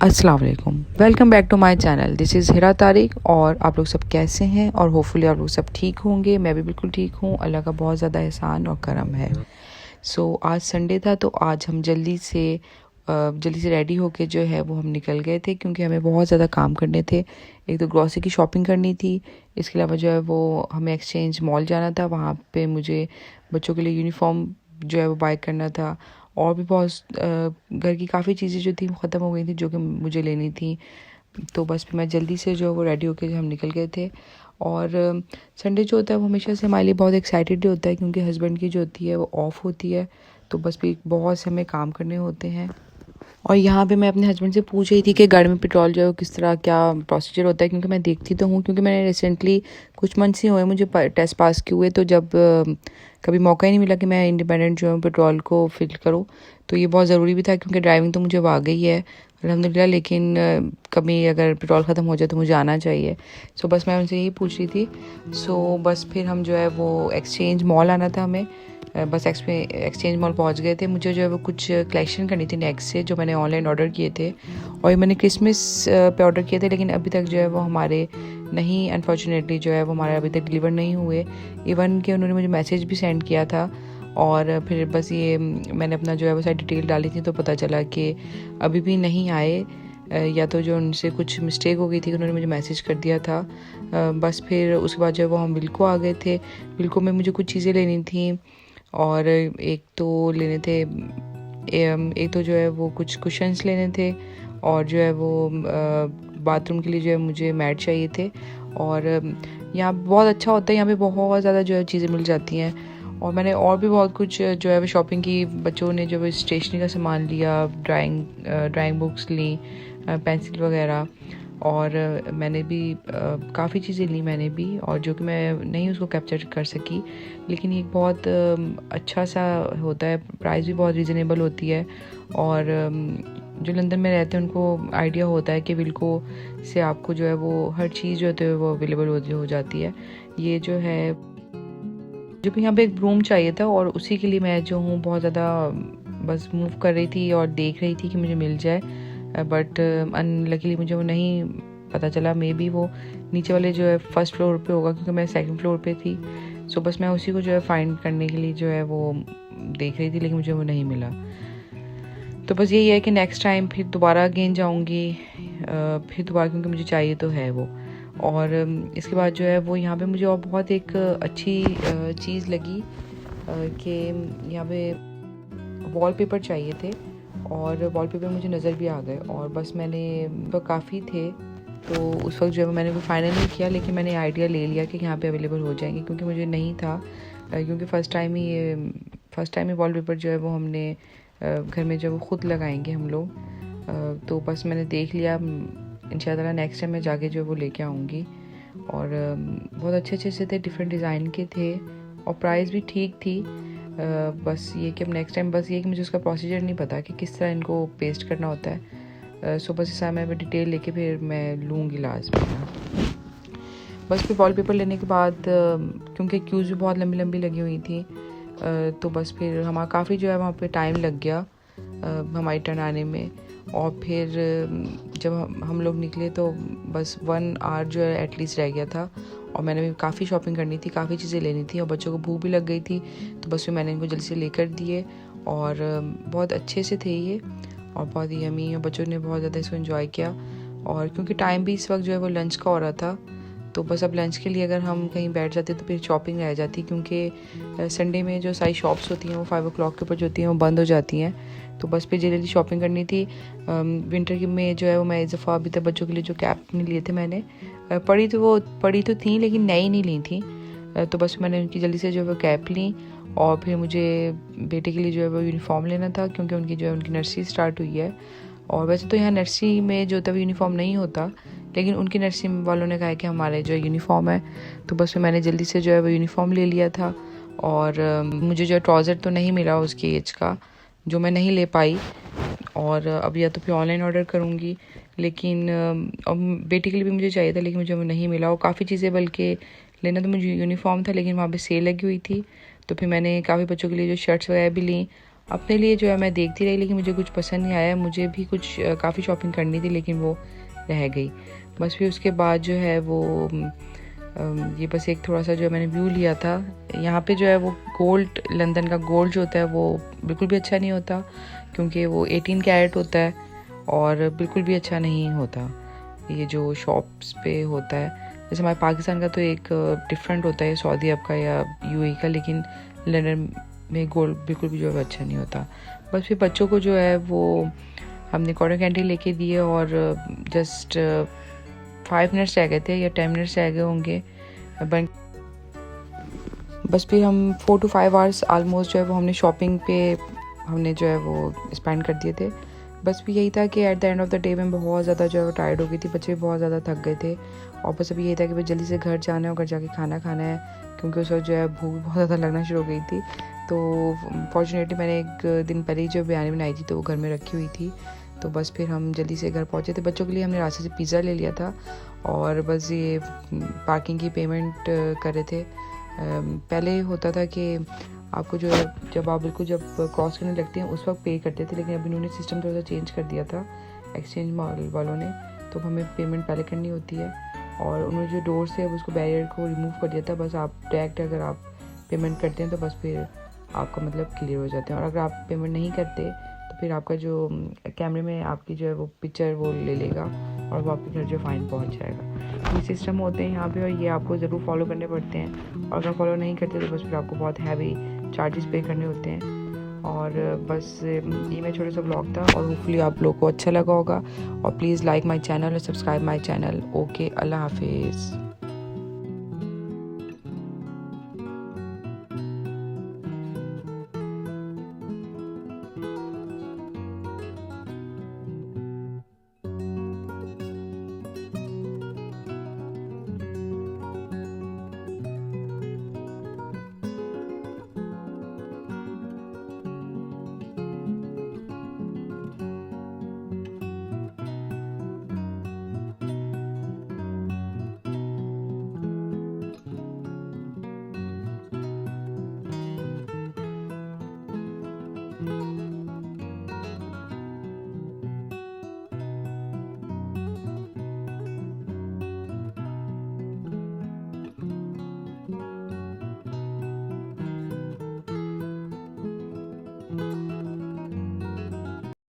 अस्सलाम वालेकुम, welcome back to my channel. This is Hira Tariq और आप लोग सब कैसे हैं और होपफुली आप लोग सब ठीक होंगे। मैं भी बिल्कुल ठीक हूँ, अल्लाह का बहुत ज़्यादा एहसान और करम है। आज संडे था तो आज हम जल्दी से रेडी होके जो है वो हम निकल गए थे क्योंकि हमें बहुत ज़्यादा काम करने थे। एक तो ग्रॉसरी की शॉपिंग करनी थी, इसके अलावा जो है वो हमें एक्सचेंज मॉल जाना था, वहाँ पे मुझे बच्चों के लिए यूनिफॉर्म जो है वो बाय करना था और भी बहुत घर की काफ़ी चीज़ें जो थी वो ख़त्म हो गई थी जो कि मुझे लेनी थी। तो बस फिर मैं जल्दी से जो है वो रेडी होके हम निकल गए थे। और संडे जो होता है वो हमेशा से हमारे लिए बहुत एक्साइटेड डे होता है क्योंकि हस्बैंड की जो होती है वो ऑफ होती है, तो बस भी बहुत से हमें काम करने होते हैं। और यहाँ पे मैं अपने हस्बैंड से पूछ रही थी कि गाड़ी में पेट्रोल जो है किस तरह क्या प्रोसीजर होता है, क्योंकि मैं देखती तो हूँ, क्योंकि मैंने रिसेंटली कुछ मंथ्स ही हुए मुझे टेस्ट पास किए हुए, तो जब कभी मौका ही नहीं मिला कि मैं इंडिपेंडेंट जो है पेट्रोल को फिल करूँ। तो ये बहुत ज़रूरी भी था क्योंकि ड्राइविंग तो मुझे अब आ गई है अल्हम्दुलिल्लाह, लेकिन कभी अगर पेट्रोल ख़त्म हो जाए तो मुझे आना चाहिए। बस मैं उनसे यही पूछ रही थी। बस फिर हम जो है वो एक्सचेंज मॉल आना था हमें। बस एक्सचेंज मॉल पहुंच गए थे। मुझे जो है वो कुछ कलेक्शन करनी थी नेक्स्ट से, जो मैंने ऑनलाइन ऑर्डर किए थे और ये मैंने क्रिसमस पे ऑर्डर किए थे, लेकिन अभी तक जो है वो हमारे नहीं, अनफॉर्चुनेटली जो है वो हमारे अभी तक डिलीवर नहीं हुए। इवन कि उन्होंने मुझे मैसेज भी सेंड किया था और फिर बस ये मैंने अपना जो है वो सारी डिटेल डाली थी तो पता चला कि अभी भी नहीं आए, या तो जो उनसे कुछ मिस्टेक हो गई थी, उन्होंने मुझे मैसेज कर दिया था। बस फिर उसके बाद जो है वो हम विल्को आ गए थे। विल्को में मुझे कुछ चीज़ें लेनी थी और एक तो जो है वो कुछ कुशन्स लेने थे और जो है वो बाथरूम के लिए जो है मुझे मैट चाहिए थे। और यहाँ बहुत अच्छा होता है, यहाँ पे बहुत ज़्यादा जो है चीज़ें मिल जाती हैं। और मैंने और भी बहुत कुछ जो है वो शॉपिंग की, बच्चों ने जो है स्टेशनरी का सामान लिया, ड्राइंग बुक्स ली, पेंसिल वगैरह, और मैंने भी काफ़ी चीज़ें ली मैंने भी, और जो कि मैं नहीं उसको कैप्चर कर सकी, लेकिन ये बहुत अच्छा सा होता है, प्राइस भी बहुत रीज़नेबल होती है। और जो लंदन में रहते हैं उनको आइडिया होता है कि विल्को से आपको जो है वो हर चीज़ जो है वो अवेलेबल हो जाती है। ये जो है, जो भी यहाँ पे एक रूम चाहिए था और उसी के लिए मैं जो हूँ बहुत ज़्यादा बस मूव कर रही थी और देख रही थी कि मुझे मिल जाए, बट अनलकीली मुझे वो नहीं पता चला। मे बी वो नीचे वाले जो है फर्स्ट फ्लोर पे होगा क्योंकि मैं सेकंड फ्लोर पे थी। बस मैं उसी को जो है फाइंड करने के लिए जो है वो देख रही थी, लेकिन मुझे वो नहीं मिला। तो बस यही है कि नेक्स्ट टाइम फिर दोबारा अगेन जाऊँगी, फिर दोबारा, क्योंकि मुझे चाहिए तो है वो। और इसके बाद जो है वो यहाँ पे मुझे और बहुत एक अच्छी चीज़ लगी कि यहाँ पे वॉलपेपर चाहिए थे और वॉलपेपर मुझे नज़र भी आ गए। और बस मैंने तो काफ़ी थे, तो उस वक्त जो है मैंने वो फाइनल नहीं किया, लेकिन मैंने आइडिया ले लिया कि यहाँ पे अवेलेबल हो जाएंगे, क्योंकि मुझे नहीं था, क्योंकि फ़र्स्ट टाइम ही वॉलपेपर जो है वो हमने घर में जो वो ख़ुद लगाएंगे हम लोग। तो बस मैंने देख लिया, इंशाल्लाह नेक्स्ट टाइम मैं जाके जो वो लेके आऊँगी। और बहुत अच्छे से थे, डिफरेंट डिज़ाइन के थे और प्राइस भी ठीक थी। बस ये कि अब नेक्स्ट टाइम, बस ये कि मुझे उसका प्रोसीजर नहीं पता कि किस तरह इनको पेस्ट करना होता है। बस इस मैं डिटेल लेके फिर मैं लूँगी लास्ट में। बस फिर वॉलपेपर लेने के बाद क्योंकि क्यूज़ भी बहुत लंबी लंबी लगी हुई थी, तो बस फिर हमारा काफ़ी जो है वहाँ पे टाइम लग गया हमारी टर्न आने में। और फिर जब हम लोग निकले तो बस 1 आवर जो है एटलीस्ट रह गया था, और मैंने भी काफ़ी शॉपिंग करनी थी, काफ़ी चीज़ें लेनी थी और बच्चों को भूख भी लग गई थी, तो बस फिर मैंने इनको जल्दी से लेकर दिए। और बहुत अच्छे से थे ये और बहुत ही यमी, और बच्चों ने बहुत ज़्यादा इसको एंजॉय किया। और क्योंकि टाइम भी इस वक्त जो है वो लंच का हो रहा था, तो बस अब लंच के लिए अगर हम कहीं बैठ जाते तो फिर शॉपिंग रह जाती, क्योंकि संडे में जो सारी शॉप्स होती हैं वो 5 o'clock के ऊपर जो होती हैं वो बंद हो जाती हैं। तो बस फिर जल्दी शॉपिंग करनी थी। विंटर की में जो है वो मैं इस दफ़ा अभी तक बच्चों के लिए जो कैप नहीं लिए थे मैंने, पड़ी तो थी लेकिन नई नहीं ली थी। तो बस मैंने उनकी जल्दी से जो है वो कैप ली। और फिर मुझे बेटे के लिए जो है वो यूनिफॉर्म लेना था, क्योंकि उनकी नर्सरी स्टार्ट हुई है। और वैसे तो यहाँ नर्सरी में जो होता है यूनिफॉर्म नहीं होता, लेकिन उनकी नर्सरी वालों ने कहा कि हमारे जो यूनिफॉर्म है, तो बस मैंने जल्दी से जो है वो यूनिफॉर्म ले लिया था। और मुझे जो है ट्राउज़र तो नहीं मिला उसकी एज का, जो मैं नहीं ले पाई। और अब या तो फिर ऑनलाइन ऑर्डर करूँगी, लेकिन अब बेटी के लिए भी मुझे चाहिए था, लेकिन मुझे वो नहीं मिला। और काफ़ी चीज़ें, बल्कि लेना तो मुझे यूनिफॉर्म था, लेकिन वहाँ पे सेल लगी हुई थी, तो फिर मैंने काफ़ी बच्चों के लिए जो शर्ट्स वगैरह भी ली अपने लिए जो है मैं देखती रही, लेकिन मुझे कुछ पसंद नहीं आया। मुझे भी कुछ काफ़ी शॉपिंग करनी थी, लेकिन वो रह गई। बस फिर उसके बाद जो है वो ये बस एक थोड़ा सा जो है मैंने व्यू लिया था। यहाँ पे जो है वो गोल्ड, लंदन का गोल्ड जो होता है वो बिल्कुल भी अच्छा नहीं होता, क्योंकि वो 18 कैरेट होता है और बिल्कुल भी अच्छा नहीं होता ये जो शॉप्स पे होता है। जैसे हमारे पाकिस्तान का तो एक डिफरेंट होता है, सऊदी अरब का या यूएई का, लेकिन लंदन में गोल्ड बिल्कुल भी जो है अच्छा नहीं होता। बस फिर बच्चों को जो है वो हमने कॉटन कैंडी लेके दिए और जस्ट 5 मिनट्स रह गए थे या 10 मिनट्स रह गए होंगे बस फिर हम 4 to 5 आवर्स आलमोस्ट जो है वो हमने शॉपिंग पे हमने जो है वो स्पेंड कर दिए थे। बस भी यही था कि at the end of the day मैं बहुत ज़्यादा जो है वो टायर्ड हो गई थी, बच्चे भी बहुत ज़्यादा थक गए थे और बस अभी यही था कि बस जल्दी से घर जाना है और घर जाके खाना खाना है, क्योंकि उस वक्त जो है भूख बहुत ज़्यादा लगना शुरू हो गई थी। तो फॉर्चुनेटली मैंने एक दिन पहले ही जो बिरयानी बनाई थी तो वो घर में रखी हुई थी। तो बस फिर हम जल्दी से घर पहुँचे थे। बच्चों के लिए हमने रास्ते से पिज़्ज़ा ले लिया था और बस ये पार्किंग की पेमेंट कर रहे थे। पहले होता था कि आपको जो है जब क्रॉस करने लगते हैं उस वक्त पे करते थे, लेकिन अभी उन्होंने सिस्टम थोड़ा सा चेंज कर दिया था एक्सचेंज मॉल वालों ने, तो हमें पेमेंट पहले करनी होती है और उन्होंने जो डोर से उसको बैरियर को रिमूव कर दिया था। बस आप डायरेक्ट अगर आप पेमेंट करते हैं तो बस फिर आपका मतलब क्लियर हो जाते हैं, और अगर आप पेमेंट नहीं करते तो फिर आपका जो कैमरे में आपकी जो है वो पिक्चर वो ले लेगा और वो आपके घर जो फाइन पहुंच जाएगा। ये सिस्टम होते हैं यहाँ पे और ये आपको ज़रूर फॉलो करने पड़ते हैं, और अगर फॉलो नहीं करते तो बस फिर आपको बहुत हैवी चार्जेस पे करने होते हैं। और बस ये मेरा छोटा सा ब्लॉग था और होपफुली आप लोग को अच्छा लगा होगा। और प्लीज़ लाइक माय चैनल और सब्सक्राइब माय चैनल। ओके, अल्लाह हाफिज़।